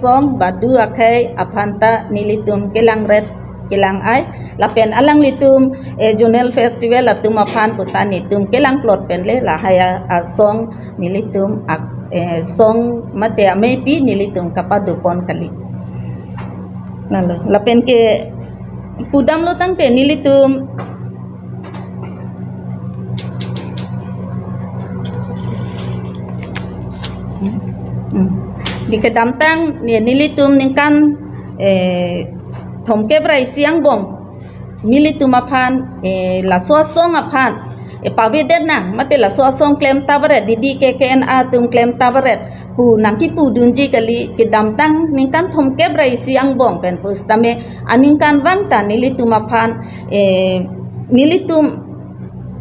song badu akai apanta nilitum kelang red kelang ai lapen alang litum Junel festival atum aphan putani tum kelang plot penle la haya song nilitum song mate amepi nilitum kapadu pon kali lalu lapen ke pudam lo tangte nilitum di kedamtang nilitum ningkan thomke brai siang bom nilitum aphan la song aphan paveden nang mate la song claim tabaret didi KKNA tum claim tabaret pu nangki pu dunji kali kedamtang ningkan thomke brai siang bom pen pustame aningkan wangta nilitum aphan nilitum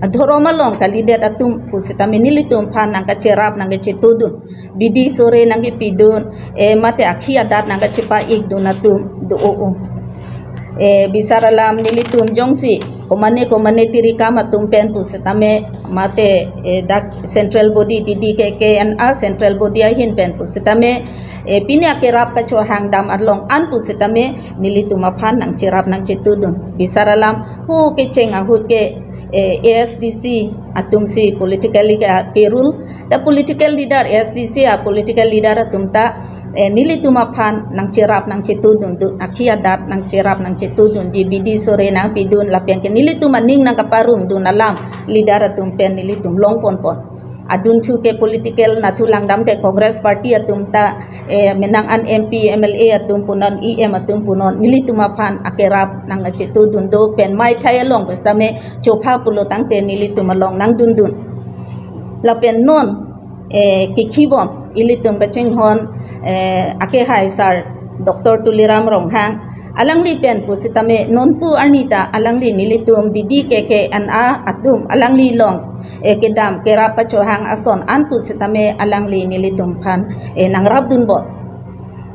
Dhoromalong kali det atum pusitame nilitum phan nangka cerap nangka cetudun bidi sore nangki pidun mate akhi adat nangka cepa ik donatum do bisaralam nilitum jongsi komane tirika matum pen pusitame mate dak central body didi KKNA central body ahin pen pusitame pini akerap ka hang dam adlong an pusitame nilitum phan nang cerap nang cetudun bisaralam hu keceng ahut ke ASDC atum si politically perul the political leader ASDC political leader atum ta nilitum aphan nang cerap nang cetudun tu akhiadat nang cerap nang cetudun GBD sore nang pidun lapian ke nilitum aning nang kaparum dun alam leader atum pen nilitum long pon adun thu ke political nathulang dam te Congress party atum ta menang an MP MLA atum punon EM atum punon nilitum aphan akerap nang cetudun do pen mai thayalong pestame chopha pulo tangte nilitum along nang dun la pen non kikibom ilitum bacheng hon ake hai sar Dr. Tuliram Ronghang alangli pen pusitame nonpu arnita alangli nilitum didi KKNA atum alangli long kedam kera pachohang ason an pusitame alangli nilitum phan nang rabdun bo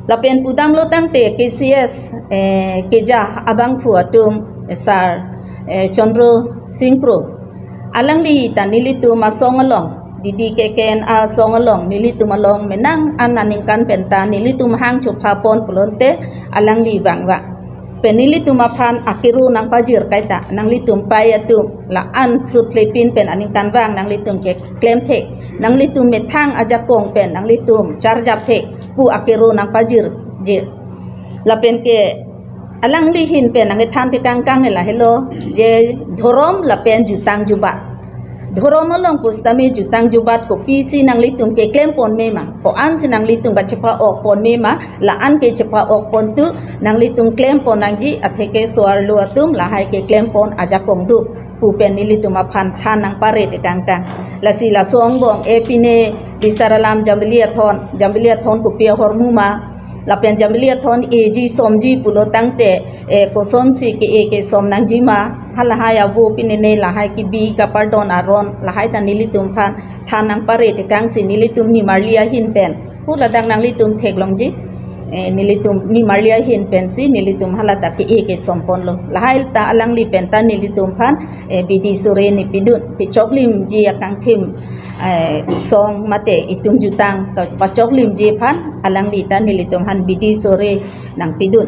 lapen pudam lo tangte KCS keja abang phu atum sar Chandro Singpro alangli ta nilitum asong along didi KKNA song along nilitum along menang ananingkan penta nilitum hang chupha pon pulonte alangli wangwa penilitum aphan akiru nang pajir kaita nang litum payatum la an fruit plepin pen aningkan wang nang litum ke claim thek nang litum methang ajakong pen nang litum charjap thek pu akiru nang pajir je lapen ke alangli hin pen nang than te kang la hello je dhorom lapen jutang jubat Dhoromalong pustame jutang jubat ko PC nang litum ke claim pon mema ko an sinang litum ba cepa ok pon mema la an ke cepa ok pon tu nang litum claim pon nang ji atheke soar lu atum la hai ke claim pon aja kong du pu pen nilitum aphan than nang pare te kang la si la song bong epine bisaralam jambilia thon ko pia hormuma lapen jambilia thon AG somji pulo tangte ko son si ke som nang jima halahaya wo pinene lahai ki bi ka pardon aron lahai ta nilitum phan thanang pare te kang si nilitum ni marlia hin pen hu ladang nang litum theklongji nilitum ni marlia hin pen si nilitum halata ke sompon lo lahai ta alang li pen ta nilitum phan bidi sore ni pidun pichoklim ji akang thim song mate itum jutang to pachoklim ji phan alang li ta nilitum han bidi sore nang pidun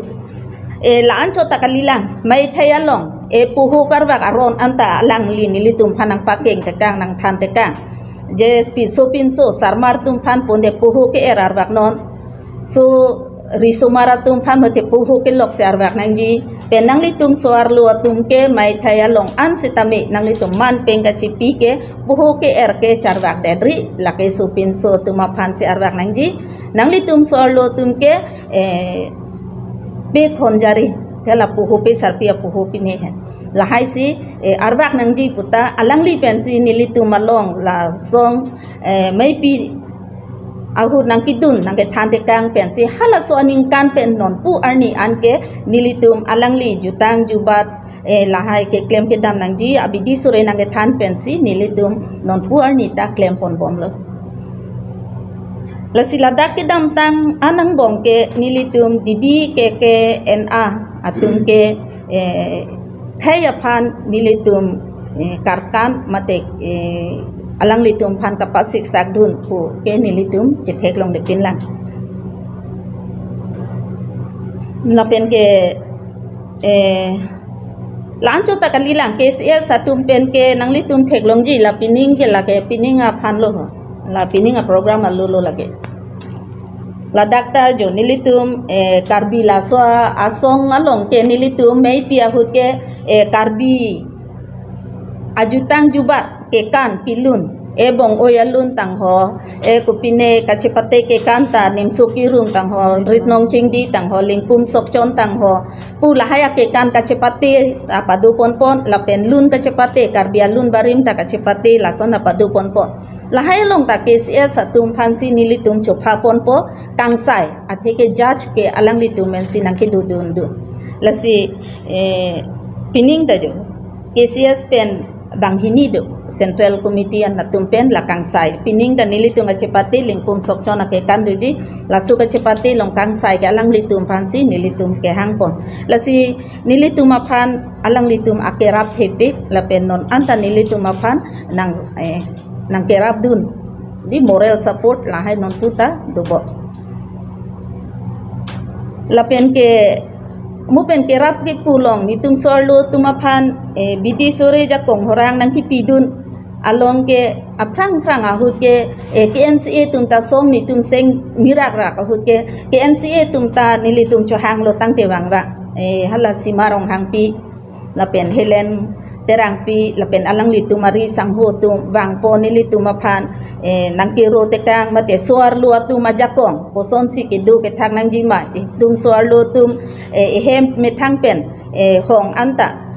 laan chota kalilang mai thayalong puhu karwak aron anta alang li nilitum phanang pakeng tekang nang than tekang je pinso sarmar tum phan ponde puhu ke erar wak non so risumara tum phan mate puhu ke lok ser wak nang ji penang litum soar lu tum ke mai thayalong an sitame nang litum man penga chipi ke puhu ke er ke charwak dedri lake so pinso tuma phan se arwak nang ji nang litum soar lu tum ke be khonjari tela puhu pe sarpia puhu pine hai lahai si arbak nangji puta alangli pensi nilitu malong la song mai pi ahur nang kidun nang ke thante kang pensi hala so aning kan pen non pu arni anke nilitum alangli jutang jubat lahai ke claim ke dam nangji abidi sore nang ke than pensi nilitum non pu arni ta claim pon bom lo lasiladak ke dam tang anang bong ke nilitum didi KKNA atum ke thaya phan nilitum karkan mate alang litum phan kapasik sakdun pu ke nilitum chethek long de pinlang lapen ke lancho takalilang KCS satum pen ke nangli tum teknologi la pining ke la ke pining a phan lo la pining a program a lo lage la dakta jo nilitum karbi la so asong along ke nilitum mei pia hut ke karbi ajutang jubat ke kan pilun ebong oyalun tang ho kupine kachipate ke kanta nim sukirung tang ho ritnong chingdi tang ho lingpum sokchon tang ho pula haya ke kan kachipate apadu ponpon la penlun kachipate karbialun barim ta kachipate la son apadu ponpon la haya long ta KCS satum phansi nilitum chopha ponpo kangsai athe ke judge ke alang litum mensi nang ke dudun du lasi pining da jo KCS pen bang hini do Central Committee an natumpen lakang sai pining dan nilitum acepati lingkum sokchon ke kanduji lasu acepati longkang sai ke alang litum pansi nilitum ke hangpon lasi nilitum aphan alang litum akerap thepik lapen non anta nilitum aphan nang kerap dun di moral support lahai non puta dobo lapen ke mupen kerap ke pulong mitum sorlo tumaphan bidi sore jakong horang nang kipidun along ke aprang ahut ke KNCA tumta som ni tum seng mirak rak ahut ke KNCA tumta nilitum chohang lo tang tewang rak hala simarong hangpi lapen Helen terang pi lapen alang litum mari sangho tum wangpo nilitum aphan nang kiro tekang mate suar lu atu majakong poson si kedu ke thang nang jima tum suar lu tum hem metang pen hong anta